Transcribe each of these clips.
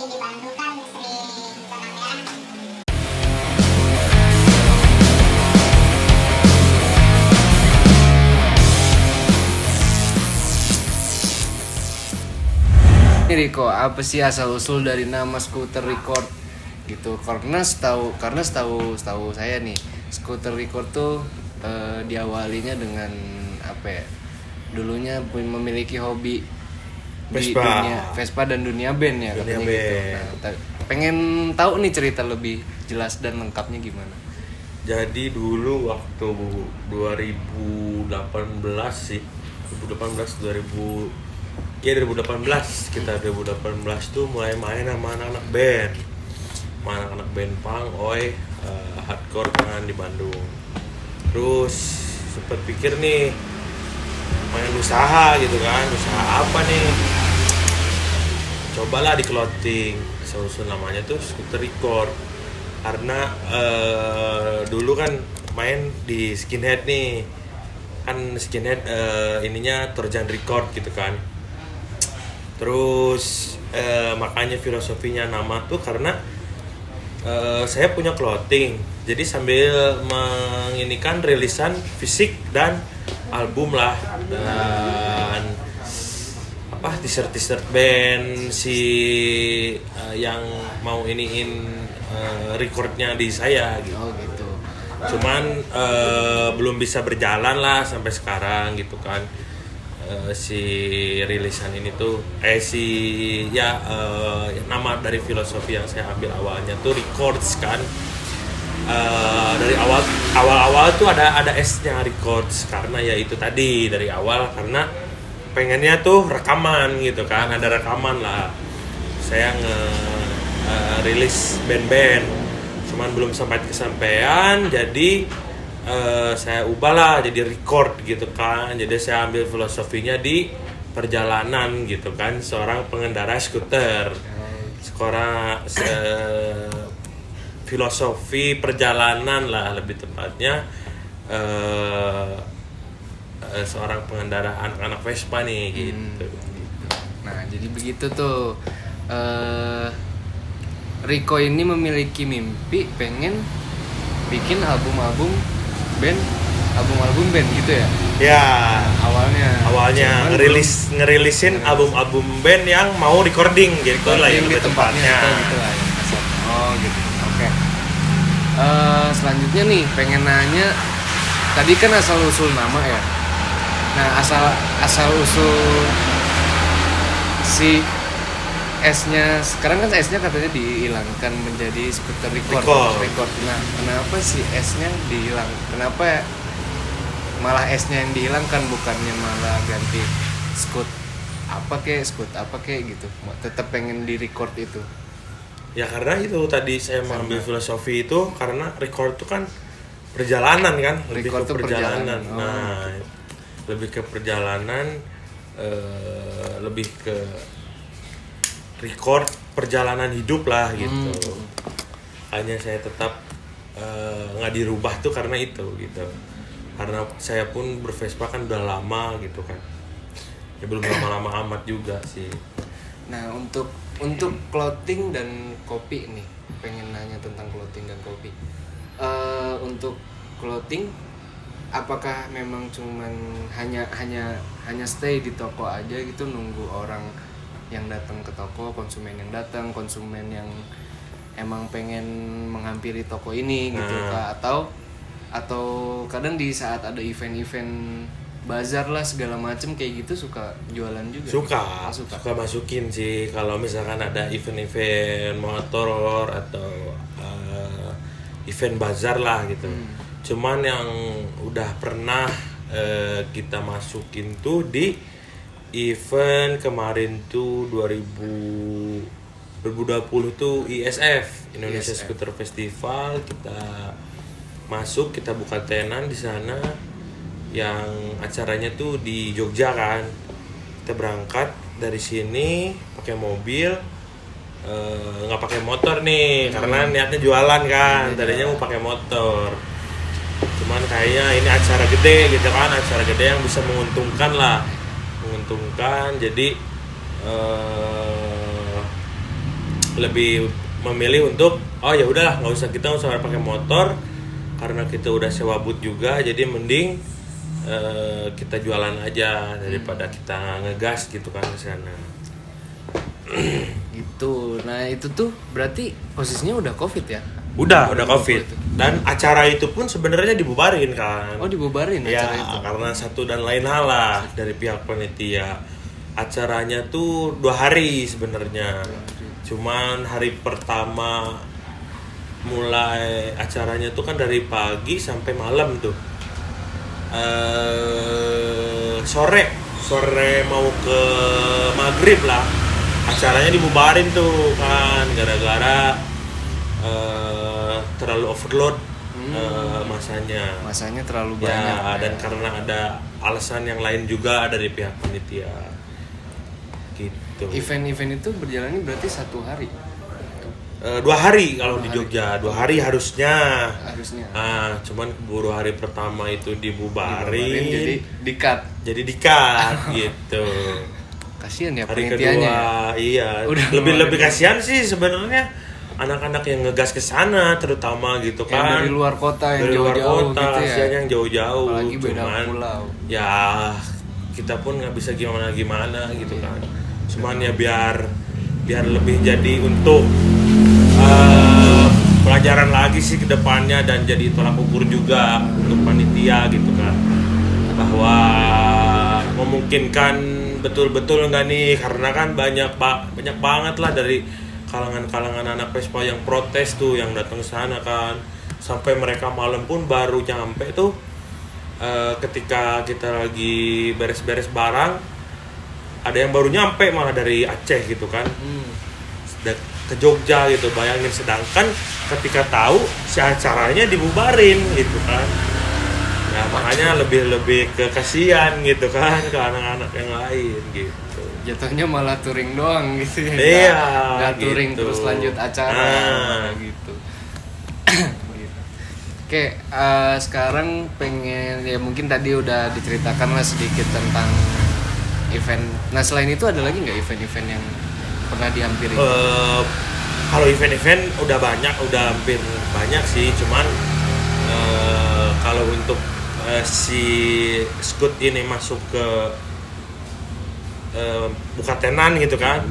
lagi di Bandung kan sering tenang ya. Ini Riko, apa sih asal usul dari nama Scooter Record gitu? Karena setahu saya nih, Scooter Record tuh diawalinya dengan apa ya? Dulunya memiliki hobi di dunia Vespa dan dunia band ya katanya gitu. Nah, pengen tahu nih cerita lebih jelas dan lengkapnya gimana? Jadi dulu waktu 2018 sih, 2018 kita 2018 tuh mulai main sama anak-anak band, punk, hardcore kan di Bandung. Terus sempet pikir nih main usaha gitu kan, usaha apa nih? Cobalah di clothing, usul namanya tuh Scooter Record. Karena dulu kan main di skinhead nih, kan skinhead ininya Torjan Record gitu kan. Terus makanya filosofinya nama tuh karena saya punya clothing, jadi sambil menginikan rilisan fisik dan album lah, dan apa t-shirt band si yang mau iniin recordnya di saya gitu. Oh gitu. Cuman belum bisa berjalan lah sampai sekarang gitu kan. Si rilisan ini tuh nama dari filosofi yang saya ambil awalnya tuh records kan. Dari awal tuh ada S-nya records karena ya itu tadi dari awal karena pengennya tuh rekaman gitu kan, ada rekaman lah. Saya rilis band-band, cuman belum sampai kesampaian, jadi saya ubah lah jadi record gitu kan. Jadi saya ambil filosofinya di perjalanan gitu kan, seorang pengendara skuter. Filosofi perjalanan lah lebih tepatnya, seorang pengendara anak-anak Vespa nih gitu. Nah jadi begitu tuh, Riko ini memiliki mimpi pengen bikin album band gitu ya? Ya, awalnya ngerilisin album band yang mau recording gitu lah yang di lebih tempatnya tepatnya. gitu lah ya. Oh gitu. Oke. Selanjutnya nih pengen nanya, tadi kan asal usul nama ya. Nah asal usul si S-nya, sekarang kan S-nya katanya dihilangkan menjadi Scooter Record. Nah, kenapa si S-nya dihilang? Kenapa malah S-nya yang dihilangkan bukannya malah ganti Scoot apa kek gitu. Tetap pengen di record itu. Ya karena itu tadi saya mengambil filosofi itu karena record itu kan perjalanan kan, lebih Record ke perjalanan. Oh, nah, gitu. lebih ke perjalanan, lebih ke record perjalanan hidup lah gitu. Hanya saya tetap nggak dirubah tuh karena itu gitu. Karena saya pun bervespa kan udah lama gitu kan. Ya belum lama-lama amat juga sih. Nah, untuk clothing dan kopi nih, pengen nanya tentang clothing dan kopi. Untuk clothing, apakah memang cuman hanya stay di toko aja gitu, nunggu orang yang datang ke toko, konsumen yang emang pengen menghampiri toko ini gitu Kak, atau kadang di saat ada event-event bazar lah segala macem kayak gitu suka jualan juga? Suka masukin sih kalau misalkan ada event-event motor atau event bazar lah gitu. Cuman yang udah pernah kita masukin tuh di event kemarin tuh 2020 tuh ISF, Indonesia Scooter Festival. Kita masuk, kita buka tenan di sana yang acaranya tuh di Jogja kan. Kita berangkat dari sini pakai mobil, nggak pakai motor nih karena niatnya jualan kan. Tadinya mau pakai motor, cuman kayaknya ini acara gede gitu kan, acara gede yang bisa menguntungkan. Jadi lebih memilih untuk oh ya udahlah kita nggak usah pakai motor karena kita udah sewa boot juga, jadi mending kita jualan aja daripada kita ngegas gitu kan ke sana. Gitu. Nah itu tuh berarti posisinya udah COVID ya? Udah COVID. Dan acara itu pun sebenarnya dibubarin kan. Oh dibubarin ya, acara itu? Karena satu dan lain hal lah dari pihak panitia. Acaranya tuh 2 hari sebenarnya. Cuman hari pertama mulai acaranya tuh kan dari pagi sampai malam tuh. Sore mau ke maghrib lah acaranya dibubarin tuh kan gara-gara terlalu overload masanya terlalu ya, banyak dan karena ada alasan yang lain juga dari pihak panitia gitu. Event itu berjalannya berarti 1 hari? 2 hari kalau di Jogja, 2 hari harusnya. Cuman keburu hari pertama itu dibubarin jadi di-cut gitu. Kasian ya hari penitianya. Kedua, iya. Lebih kasihan sih sebenarnya anak-anak yang ngegas ke sana terutama gitu kan. Yang dari luar kota yang jauh-jauh gitu ya. Kasihan yang jauh-jauh. Apalagi beda pulau. Ya kita pun nggak bisa gimana gitu kan. Cuman ya biar lebih jadi untuk pelajaran lagi sih ke depannya dan jadi tolak ukur juga untuk panitia gitu kan, bahwa memungkinkan betul-betul enggak nih, karena kan banyak banget lah dari kalangan anak Vespa yang protes tuh yang datang ke sana kan, sampai mereka malam pun baru nyampe tuh ketika kita lagi beres-beres barang, ada yang baru nyampe malah dari Aceh gitu kan. Ke Jogja gitu, bayangin, sedangkan ketika tahu si acaranya dibubarin gitu kan. Ya makanya lebih ke kasihan gitu kan ke anak-anak yang lain gitu. Jatuhnya malah touring doang gitu ya. Iya, nggak touring gitu. terus lanjut acara gitu. Oke, sekarang pengen ya mungkin tadi udah diceritakan lah sedikit tentang event. Nah selain itu ada lagi nggak event-event yang pernah dihampiri? Kalau event-event udah hampir banyak sih, cuman kalau untuk si Scoot ini masuk ke buka tenan gitu kan,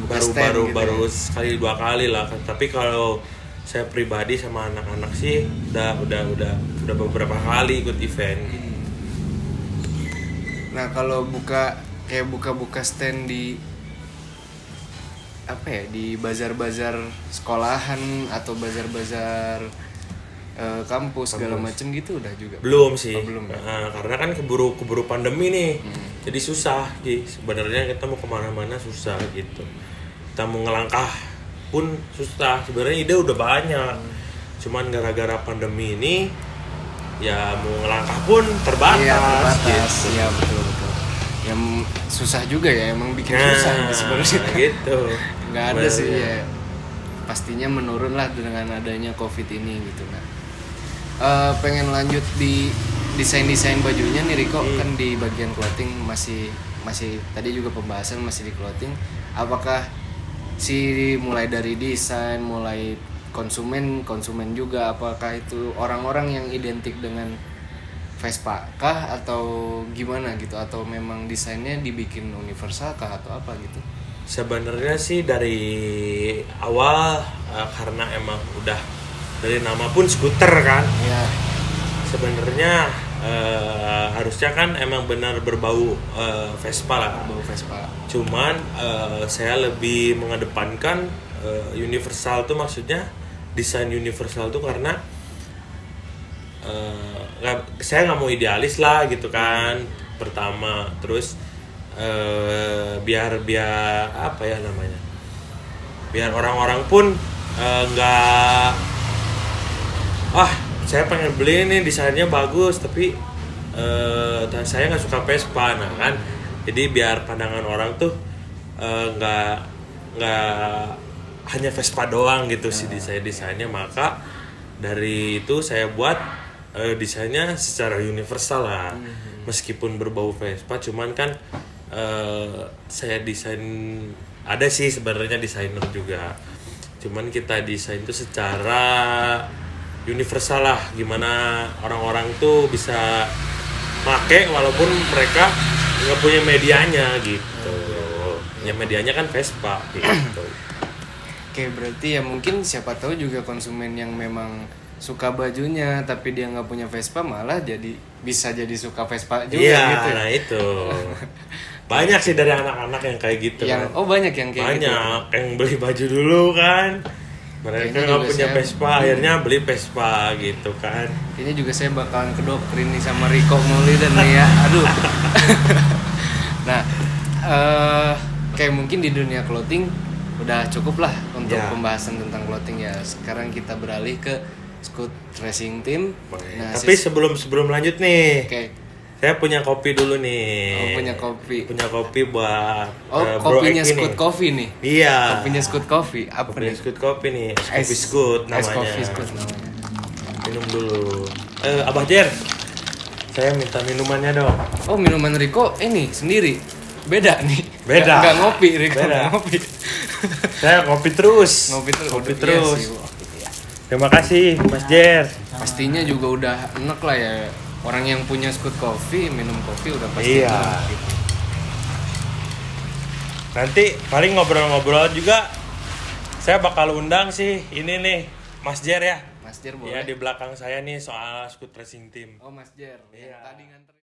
baru sekali 2 kali lah. Tapi kalau saya pribadi sama anak-anak sih udah beberapa kali ikut event gitu. Nah kalau buka stand di di bazar-bazar sekolahan atau bazar-bazar kampus segala macem gitu udah juga? Belum sih. Belum ya? Karena kan keburu pandemi nih. Jadi susah sih sebenarnya, kita mau kemana-mana susah gitu. Kita mau ngelangkah pun susah. Sebenarnya ide udah banyak. Cuman gara-gara pandemi ini ya mau ngelangkah pun terbatas. Gitu. Iya betul. Yang susah juga ya, emang bikin susah sebenarnya gitu. Nggak ada sih ya, pastinya menurun lah dengan adanya COVID ini gitu. Nah pengen lanjut di desain bajunya nih Riko. Kan di bagian clothing masih tadi juga pembahasan masih di clothing. Apakah mulai dari desain, mulai konsumen juga, apakah itu orang-orang yang identik dengan Vespa kah atau gimana gitu, atau memang desainnya dibikin universal kah atau apa gitu? Sebenarnya sih dari awal karena emang udah dari nama pun skuter kan. Ya. Sebenarnya harusnya kan emang benar berbau Vespa lah. Berbau Vespa. Cuman saya lebih mengedepankan universal tuh, maksudnya desain universal tuh karena saya nggak mau idealis lah gitu kan pertama, terus biar apa ya namanya, biar orang-orang pun nggak saya pengen beli ini desainnya bagus tapi saya nggak suka Vespa, nah kan jadi biar pandangan orang tuh nggak hanya Vespa doang gitu sih desainnya, maka dari itu saya buat desainnya secara universal lah. Meskipun berbau Vespa, cuman kan saya desain, ada sih sebenarnya desainer juga, Cuman kita desain tuh secara universal lah, gimana orang-orang tuh bisa make walaupun mereka nggak punya medianya gitu. Ya medianya kan Vespa gitu. Oke, berarti ya mungkin siapa tahu juga konsumen yang memang suka bajunya tapi dia nggak punya Vespa malah bisa jadi suka Vespa juga gitu. Nah itu. Banyak sih dari anak-anak yang kayak gitu. Banyak yang kayak gitu. Banyak yang beli baju dulu kan. Mereka nggak punya Vespa, akhirnya beli Vespa gitu kan. Ini juga saya bakalan kedoktrin nih sama Rico Mauliden nih ya. Aduh. Nah, kayak mungkin di dunia clothing udah cukup lah untuk pembahasan tentang clothing ya. Sekarang kita beralih ke Scoot Racing Team. Nah, tapi sebelum lanjut nih, saya punya kopi dulu nih. Punya kopi. Punya kopi buat kopinya Scoot Coffee nih. Iya. Kopinya Scoot Coffee. Apa kopinya nih? Scoot Coffee nih. Kopi Scoot namanya. Coffee Scoot namanya. Minum dulu. Abah Jer, saya minta minumannya dong. Oh, minuman Rico ini sendiri. Beda nih. Beda. Enggak ngopi Rico. Beda. Ngopi. Saya kopi terus. Ngopi terus. Iya sih. Terima kasih Mas Jer. Pastinya juga udah enak lah ya. Orang yang punya Scoot Coffee, minum kopi udah pasti enak gitu. Nanti paling ngobrol-ngobrol juga saya bakal undang sih ini nih Mas Jer ya. Mas Jer boleh. Ya di belakang saya nih soal Scoot Racing Team. Oh Mas Jer. Iya. Tadi nganter